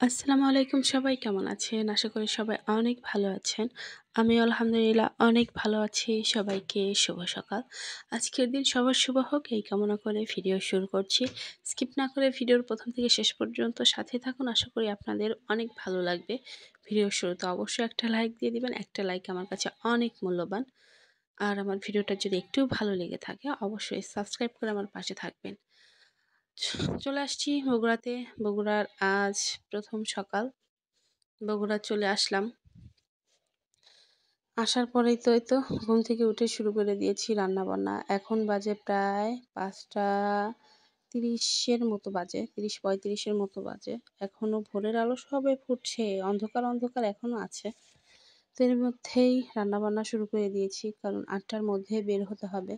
আসসালামু আলাইকুম, সবাই কেমন আছেন? আশা করি সবাই অনেক ভালো আছেন। আমি আলহামদুলিল্লাহ অনেক ভালো আছি। সবাইকে শুভ সকাল। আজকের দিন সবার শুভ হোক এই কামনা করে ভিডিও শুরু করছি। স্কিপ না করে ভিডিওর ১ম থেকে শেষ পর্যন্ত সাথে থাকুন। আশা করি আপনাদের অনেক ভালো লাগবে। ভিডিওর শুরুতে অবশ্যই একটা লাইক দিয়ে দিবেন। একটা লাইক আমার কাছে অনেক মূল্যবান। আর আমার ভিডিওটা যদি একটুও ভালো লেগে থাকে অবশ্যই সাবস্ক্রাইব করে আমার পাশে থাকবেন। চলে আসছি বগুড়াতে। বগুড়ার আজ ১ম সকাল। বগুড়া চলে আসলাম। আসার পরেই তো এই তো ঘুম থেকে উঠে শুরু করে দিয়েছি রান্নাবান্না। এখন বাজে প্রায় ৫টা ৩০ এর মতো বাজে। ৩০-৩৫ এর মতো বাজে। এখনো ভোরের আলো সবে ফুটছে। অন্ধকার, অন্ধকার এখনো আছে। তো এর মধ্যেই রান্নাবান্না শুরু করে দিয়েছি। কারণ ৮টার মধ্যে বের হতে হবে।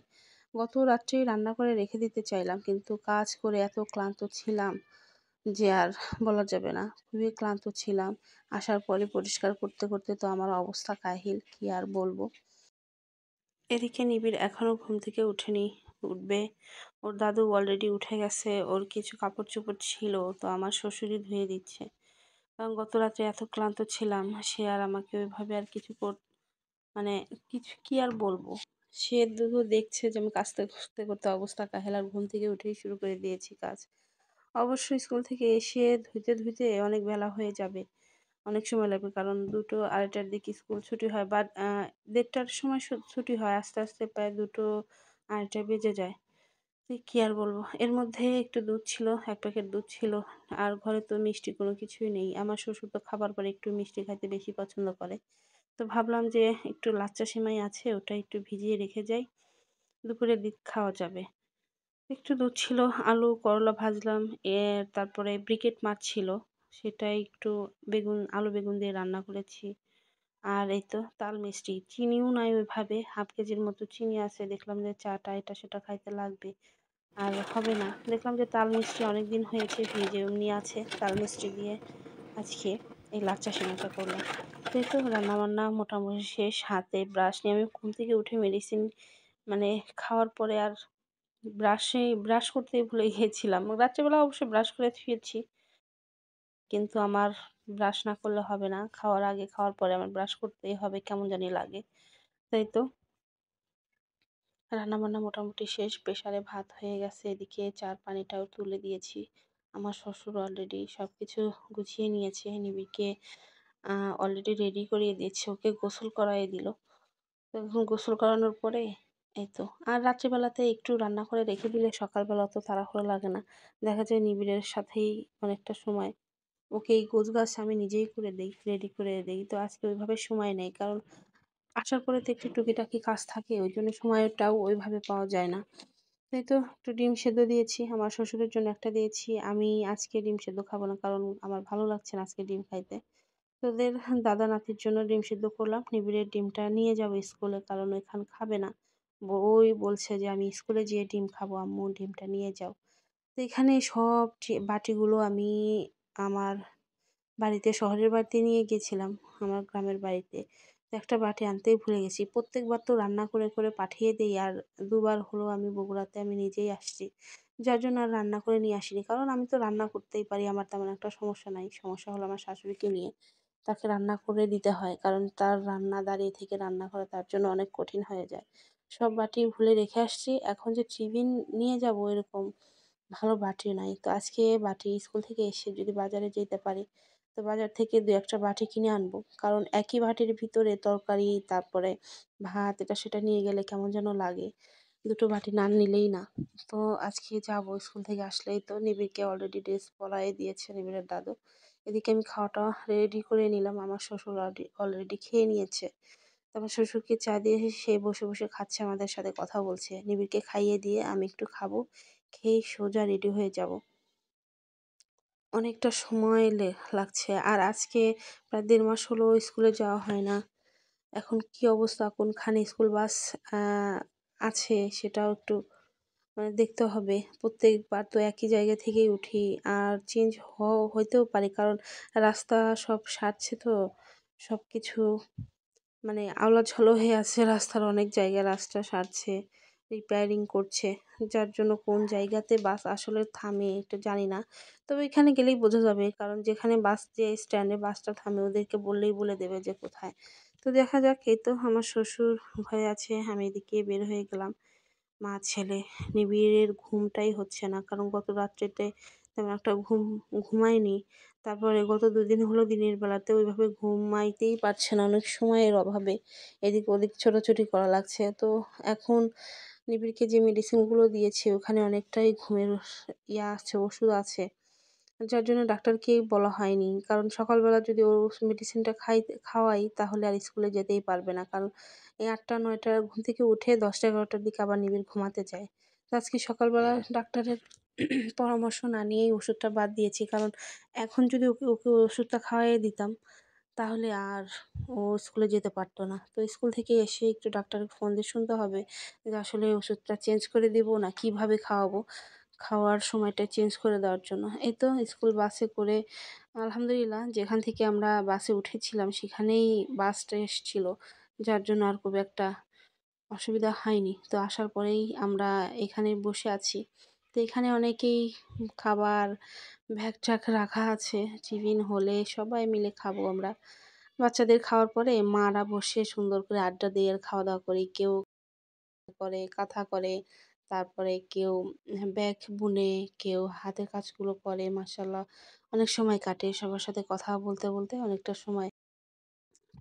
গত রাত্রেই রান্না করে রেখে দিতে চাইলাম। কিন্তু কাজ করে এত ক্লান্ত ছিলাম যে আর বলা যাবে না। খুবই ক্লান্ত ছিলাম। আসার পরে পরিষ্কার করতে, করতে তো আমার অবস্থা কাহিল, কি আর বলবো। এদিকে নিবিড় এখনো ঘুম থেকে উঠেনি, উঠবে। ওর দাদু অলরেডি উঠে গেছে। ওর কিছু কাপড়-চোপড় ছিল তো আমার শ্বশুরই ধুয়ে দিচ্ছে। কারণ গত রাত্রে এত ক্লান্ত ছিলাম, সে আর আমাকে ওইভাবে আর কিছু মানে কিছু কি আর বলবো। সে শুধু দেখছে যে আমি কাজ করতে, করতে অবস্থা কাহিল আর ঘুম থেকে উঠেই শুরু করে দিয়েছি কাজ। অবশ্যই স্কুল থেকে এসে ধুইতে, ধুইতে অনেক বেলা হয়ে যাবে। অনেক সময় লাগবে কারণ ২টো ২:৩০টার দিকে স্কুল ছুটি হয় বা ১:৩০টার সময় ছুটি হয়। আস্তে, আস্তে প্রায় ২টো ২:৩০ বেজে যায়। তো কি আর বলবো। এর মধ্যে একটু দুধ ছিল, ১ প্যাকেট দুধ ছিল। আর ঘরে তো মিষ্টি কোনো কিছুই নেই। আমার শ্বশুর তো খাবার পরে একটু মিষ্টি খাইতে বেশি পছন্দ করে। তো ভাবলাম যে একটু লাচ্চা সেমাই আছে ওটা একটু ভিজিয়ে রেখে যাই। দুপুরে খাওয়া যাবে। একটু দুধ ছিল, আলু, করলা ভাজলাম। তারপরে ব্রিকেট মাছ ছিল। সেটা একটু আলু বেগুন দিয়ে রান্না করেছি। আর এই তো তাল মিষ্টি। চিনিও নাই ওইভাবে। ১/২ কেজির মতো চিনি আছে। দেখলাম যে চা-টা এটা সেটা খাইতে লাগবে। আর হবে না। দেখলাম যে তাল মিষ্টি অনেকদিন হয়েছে ফ্রিজে এমনি আছে। তাল মিষ্টি দিয়ে আজকে এই লাচ্চা সেমাইটা করলাম। তো এই তো রান্নাবান্না মোটামুটি শেষ। হাতে ব্রাশ নিয়ে আমি ঘুম থেকে উঠে মেডিসিন মানে খাওয়ার পরে আর ব্রাশ করতেই ভুলে গিয়েছিলাম। রাত্রিবেলা অবশ্যই ব্রাশ করে শুয়েছি। কিন্তু আমার ব্রাশ না করলে হবে না। খাওয়ার আগে, খাওয়ার পরে আমার ব্রাশ করতেই হবে। কেমন জানি লাগে। তাই তো রান্নাবান্না মোটামুটি শেষ। প্রেসারে ভাত হয়ে গেছে। এদিকে চার পানিটাও তুলে দিয়েছি। আমার শ্বশুর অলরেডি সবকিছু গুছিয়ে নিয়েছে। নিবিড়কে অলরেডি রেডি করিয়ে দিয়েছে। ওকে গোসল করায়ে দিল। তো এখন গোসল করানোর পরে এই তো আর রাত্রিবেলাতে একটু রান্না করে রেখে দিলে সকালবেলা অত তাড়াহুড়ো লাগে না। দেখা যায় নিবিড়ের সাথেই অনেকটা সময় ওকে এই গোছগাছ আমি নিজেই করে দেই, রেডি করে দেই। তো আজকে ওইভাবে সময় নেই। কারণ আসার পরে তো একটু টুকিটাকি কাজ থাকে। ওইজন্য সময়টাও ওইভাবে পাওয়া যায় না। তাই তো একটু ডিম সেদ্ধ দিয়েছি। আমার শ্বশুরের জন্য একটা দিয়েছি। আমি আজকে ডিম সেদ্ধ খাবো না। কারণ আমার ভালো লাগছে না আজকে ডিম খাইতে। তো ওদের দাদা নাতির জন্য ডিম সিদ্ধ করলাম। নিবিড়ের ডিমটা নিয়ে যাবো স্কুলে কারণ এখানে খাবে না। ওই বলছে যে, "আমি স্কুলে যেয়ে ডিম খাবো আম্মু ডিমটা নিয়ে যাও।" তো এখানে সব বাটিগুলো আমি আমার বাড়িতে শহরের বাড়িতে নিয়ে গেছিলাম, আমার গ্রামের বাড়িতে। তো একটা বাটি আনতেই ভুলে গেছি। প্রত্যেকবার তো রান্না করে, করে পাঠিয়ে দেই আর ২ বার হলো আমি বগুড়াতে আমি নিজেই আসছি। যার জন্য আর রান্না করে নিয়ে আসিনি। কারণ আমি তো রান্না করতেই পারি। আমার তেমন একটা সমস্যা নাই। সমস্যা হলো আমার শাশুড়িকে নিয়ে। তাকে রান্না করে দিতে হয়। কারণ তার রান্না দাঁড়িয়ে থেকে রান্না করা তার জন্য অনেক কঠিন হয়ে যায়। সব বাটি ভুলে রেখে আসছি। এখন যে টিফিন নিয়ে যাবো এরকম ভালো বাটি নাই। তো আজকে বাটি স্কুল থেকে এসে যদি বাজারে যেতে পারি, তো বাজার থেকে ২-১ টা বাটি কিনে আনবো। কারণ একই বাটির ভিতরে তরকারি, তারপরে ভাত এটা সেটা নিয়ে গেলে কেমন যেন লাগে। ২ টো বাটি না নিলেই না। তো আজকে যাবো স্কুল থেকে আসলেই তো নিবিড়কে অলরেডি ড্রেস পরায়ে দিয়েছে নিবিড়ের দাদু। এদিকে আমি খাওয়াটা রেডি করে নিলাম। আমার শ্বশুর অলরেডি খেয়ে নিয়েছে। তো আমার শ্বশুরকে চা দিয়ে সে বসে, বসে খাচ্ছে আমাদের সাথে কথা বলছে। নিবিড়কে খাইয়ে দিয়ে আমি একটু খাবো। খেয়েই সোজা রেডি হয়ে যাবো। অনেকটা সময় লাগছে। আর আজকে প্রায় ১.৫ মাস হলো স্কুলে যাওয়া হয় না। এখন কি অবস্থা কোনখানে স্কুল বাস আ আছে সেটাও একটু দেখতে হবে। প্রত্যেকবার তো একই জায়গা থেকেই উঠি। আর চেঞ্জ হইতেও পারে কারণ রাস্তা সব সারছে তো। সবকিছু আওলাঝালো হয়ে আছে রাস্তার অনেক জায়গায় রাস্তা সারছে। রিপেয়ারিং করছে। যার জন্য কোন জায়গাতে বাস আসলে থামে এটা জানি না। তবে এখানে গেলেই বোঝা যাবে। কারণ যেখানে বাস যে স্ট্যান্ডে বাসটা থামে ওদেরকে বললেই বলে দেবে যে কোথায়। তো দেখা যাক, এই তো আমার শ্বশুর ঘরে আছে। আমি এদিকে বের হয়ে গেলাম। মা ছেলে নিবিড়ের ঘুমটাই হচ্ছে না। কারণ গত রাত্রেতে তেমন একটা ঘুমায়নি। তারপরে গত ২ দিন হলো দিনের বেলাতে ওইভাবে ঘুমাইতেই পারছে না অনেক সময়ের অভাবে। এদিক ওদিক ছোটাছুটি করা লাগছে। তো এখন নিবিড়কে যে মেডিসিনগুলো দিয়েছি ওখানে অনেকটাই ঘুমের আছে, ওষুধ আছে। যার জন্য ডাক্তারকেই বলা হয়নি। কারণ সকালবেলা যদি মেডিসিনটা খাওয়াই তাহলে আর স্কুলে যেতেই পারবে না। কারণ এই ৮ঃ০০-৯ঃ০০ ঘুম থেকে উঠে ১০ঃ০০-১১ঃ০০ দিকে আবার নিবিড় ঘুমাতে যায়। তো আজকে সকালবেলা ডাক্তারের পরামর্শ না নিয়েই ওষুধটা বাদ দিয়েছি। কারণ এখন যদি ওকে ওকে ওষুধটা খাওয়াইয়ে দিতাম তাহলে আর ও স্কুলে যেতে পারত না। তো স্কুল থেকে এসে একটু ডাক্তারকে ফোন দিয়ে শুনতে হবে যে আসলে ওষুধটা চেঞ্জ করে দিব না কিভাবে খাওয়াবো? খাওয়ার সময়টা চেঞ্জ করে দেওয়ার জন্য। এই তো স্কুল বাসে করে আলহামদুলিল্লাহ যেখান থেকে আমরা বাসে উঠেছিলাম সেখানেই বাসটা এসছিল। যার জন্য আর খুব একটা অসুবিধা হয়নি। তো আসার পরেই আমরা এখানে বসে আছি। তো এখানে অনেকেই খাবার ব্যাগ-ট্যাগ রাখা আছে। টিফিন হলে সবাই মিলে খাবো আমরা। বাচ্চাদের খাওয়ার পরে মারা বসে সুন্দর করে আড্ডা দিয়ে খাওয়া-দাওয়া করি। কেউ করে, কাঁথা করে, তারপরে কেউ ব্যাগ বুনে, কেউ হাতের কাজগুলো করে। মাশাআল্লাহ অনেক সময় কাটে। সবার সাথে কথা বলতে, বলতে অনেকটা সময়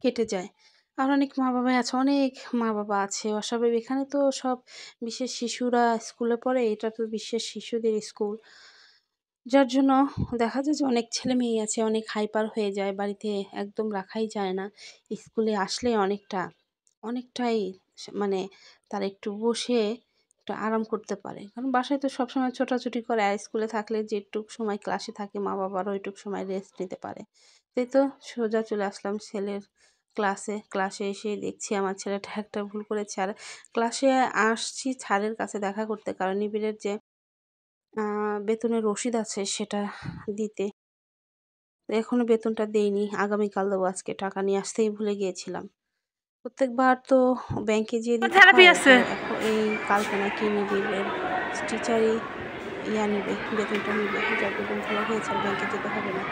কেটে যায়। আর অনেক মা-বাবাই আছে, অনেক মা-বাবা আছে অস্বাভাবিক। এখানে তো সব বিশেষ শিশুরা স্কুলে পড়ে। এটা তো বিশেষ শিশুদের স্কুল। যার জন্য দেখা যায় যে অনেক ছেলেমেয়েই আছে, অনেক হাইপার হয়ে যায়। বাড়িতে একদম রাখাই যায় না। স্কুলে আসলে অনেকটাই মানে তারা একটু বসে একটু আরাম করতে পারে। কারণ বাসায় তো সবসময় ছোটাছুটি করে আর স্কুলে থাকলে যেটুক সময় ক্লাসে থাকে মা-বাবারও ওইটুক সময় রেস্ট নিতে পারে। তো এই তো সোজা চলে আসলাম ছেলের ক্লাসে। ক্লাসে এসে দেখছি আমার ছেলেটা একটা ভুল করেছে। আর ক্লাসে আসছি স্যারের কাছে দেখা করতে। কারণ নিবিড়ের যে আ বেতনের রসিদ আছে সেটা দিতে। এখনো বেতনটা দেইনি। আগামীকাল দেবো। আজকে টাকা নিয়ে আসতেই ভুলে গিয়েছিলাম। প্রত্যেকবার তো ব্যাংকে যেয়ে দিতে থেরাপি হয়। তো আছে। এই কালকে নাকি নিবিড়ের টিচারই নিবে, বেতনটা নিবে। যার বেতন ভালো হয়েছে আর ব্যাংকে যেতে হবে না।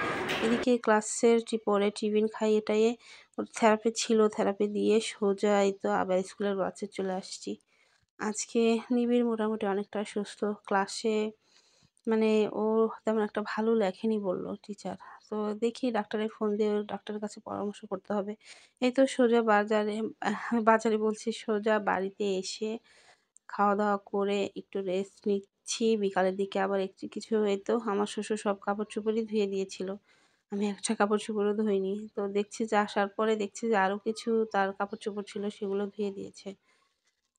এদিকে ক্লাসের পরে টিফিন খাইয়ে-টাইয়ে ওর থেরাপি ছিল, থেরাপি দিয়ে সোজা এই তো আবার স্কুলের বাসে চলে আসছি। আজকে নিবিড় মোটামুটি অনেকটা সুস্থ। ক্লাসে মানে ও তেমন একটা ভালো লেখেনি বলল টিচার। তো দেখি ডাক্তারের ফোন দিয়ে ডাক্তারের কাছে পরামর্শ করতে হবে। এই তো সোজা বাজারে বলছি সোজা বাড়িতে এসে খাওয়া-দাওয়া করে একটু রেস্ট নিচ্ছি। বিকালের দিকে আবার একটু কিছু এই তো আমার শ্বশুর সব কাপড়-চোপড়ই ধুয়ে দিয়েছিল। আমি একটা কাপড়-চোপড়ও ধুইনি। তো দেখছি যে আসার পরে দেখছি যে আরো কিছু তার কাপড়-চোপড় ছিল সেগুলো ধুয়ে দিয়েছে।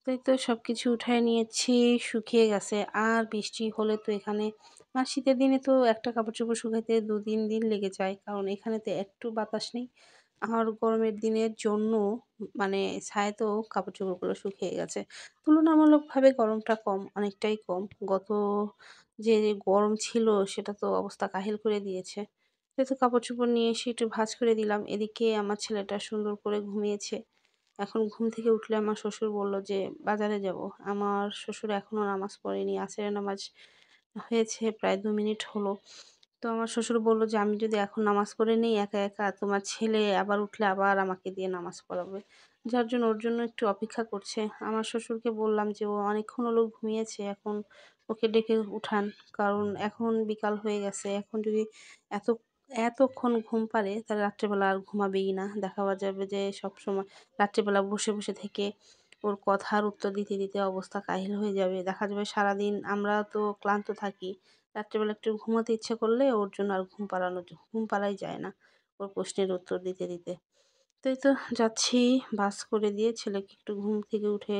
তো এই তো সবকিছু উঠায় নিয়েছি, শুকিয়ে গেছে। আর বৃষ্টি হলে তো এখানে শীতের দিনে তো একটা কাপড়-চোপড় শুকাইতে ২-৩ দিন লেগে যায়। কারণ এখানে তো একটু বাতাস নেই। আর গরমের দিনের জন্য মানে ছায়াতেও কাপড়-চোপড়গুলো শুকিয়ে গেছে। তুলনামূলকভাবে গরমটা কম, অনেকটাই কম। গত যে গরম ছিল সেটা তো অবস্থা কাহিল করে দিয়েছে। যেহেতু কাপড়-চোপড় নিয়ে এসে একটু ভাঁজ করে দিলাম। এদিকে আমার ছেলেটা সুন্দর করে ঘুমিয়েছে। এখন ঘুম থেকে উঠলে আমার শ্বশুর বলল যে বাজারে যাব। আমার শ্বশুর এখনো নামাজ পড়েনি। আসরের নামাজ হয়েছে প্রায় ২ মিনিট হলো। তো আমার শ্বশুর বলল যে, "আমি যদি এখন নামাজ পড়ে নেই একা, একা তোমার ছেলে আবার উঠলে আবার আমাকে দিয়ে নামাজ পড়াবে।" যার জন্য ওর জন্য একটু অপেক্ষা করছে। আমার শ্বশুরকে বললাম যে, "ও অনেকক্ষণ হলো ঘুমিয়েছে। এখন ওকে ডেকে উঠান। কারণ এখন বিকাল হয়ে গেছে। এখন যদি এত এতক্ষণ ঘুম পাড়ে তাহলে রাত্রেবেলা আর ঘুমাবেই না। দেখা যাবে যে সবসময় রাত্রেবেলা বসে, বসে থেকে ওর কথার উত্তর দিতে, দিতে অবস্থা কাহিল হয়ে যাবে। দেখা যাবে সারাদিন আমরা তো ক্লান্ত থাকি। রাত্রেবেলা একটু ঘুমাতে ইচ্ছে করলে ওর জন্য আর ঘুম পাড়াই যায় না। ওর প্রশ্নের উত্তর দিতে, দিতে। তো এই তো যাচ্ছি বাস করে দিয়ে ছেলেকে একটু ঘুম থেকে উঠে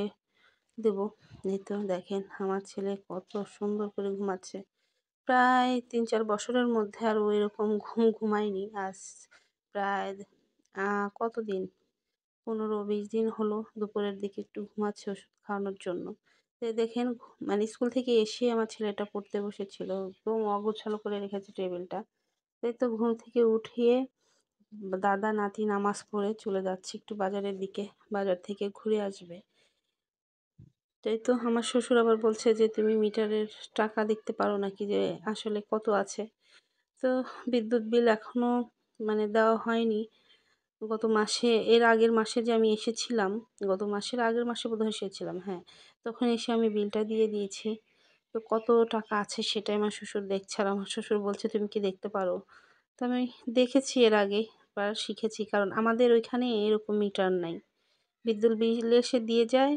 দেবো। এই তো দেখেন আমার ছেলে কত সুন্দর করে ঘুমাচ্ছে। প্রায় ৩-৪ বছরের মধ্যে আর ও এরকম ঘুমায়নি। আজ প্রায় কতদিন ১৫-২০ দিন হলো দুপুরের দিকে একটু ঘুমাচ্ছে ওষুধ খাওয়ানোর জন্য। তো দেখেন মানে স্কুল থেকে এসে আমার ছেলেটা পড়তে বসেছিল। একদম অগোছালো করে রেখেছে টেবিলটা। এই তো ঘুম থেকে উঠিয়ে দাদা নাতি নামাজ পড়ে চলে যাচ্ছে একটু বাজারের দিকে। বাজার থেকে ঘুরে আসবে। এটাই তো আমার শ্বশুর আবার বলছে যে, "তুমি মিটারের টাকা দেখতে পারো নাকি যে আসলে কত আছে?" তো বিদ্যুৎ বিল এখনো মানে দেওয়া হয়নি। গত মাসে এর আগের মাসে যে আমি এসেছিলাম, গত মাসের আগের মাসে বোধহয় এসেছিলাম, হ্যাঁ। তখন এসে আমি বিলটা দিয়ে দিয়েছি। তো কত টাকা আছে সেটাই আমার শ্বশুর দেখছে। আর আমার শ্বশুর বলছে, "তুমি কি দেখতে পারো?" তো আমি দেখেছি এর আগে, এবার শিখেছি। কারণ আমাদের ওইখানে এরকম মিটার নাই। বিদ্যুৎ বিল এসে দিয়ে যায়,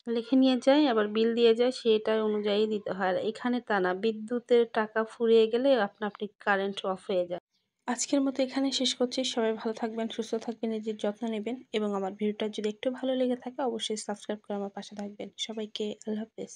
লিখে নিয়ে যায়, আবার বিল দিয়ে যায়, সেটার অনুযায়ী দিতে হয়। আর এখানে তা না। বিদ্যুতের টাকা ফুরিয়ে গেলে আপনা আপনি কারেন্ট অফ হয়ে যায়। আজকের মতো এখানেই শেষ করছি। সবাই ভালো থাকবেন, সুস্থ থাকবেন, নিজের যত্ন নিবেন এবং আমার ভিডিওটা যদি একটু ভালো লেগে থাকে অবশ্যই সাবস্ক্রাইব করে আমার পাশে থাকবেন। সবাইকে আল্লাহ হাফেজ।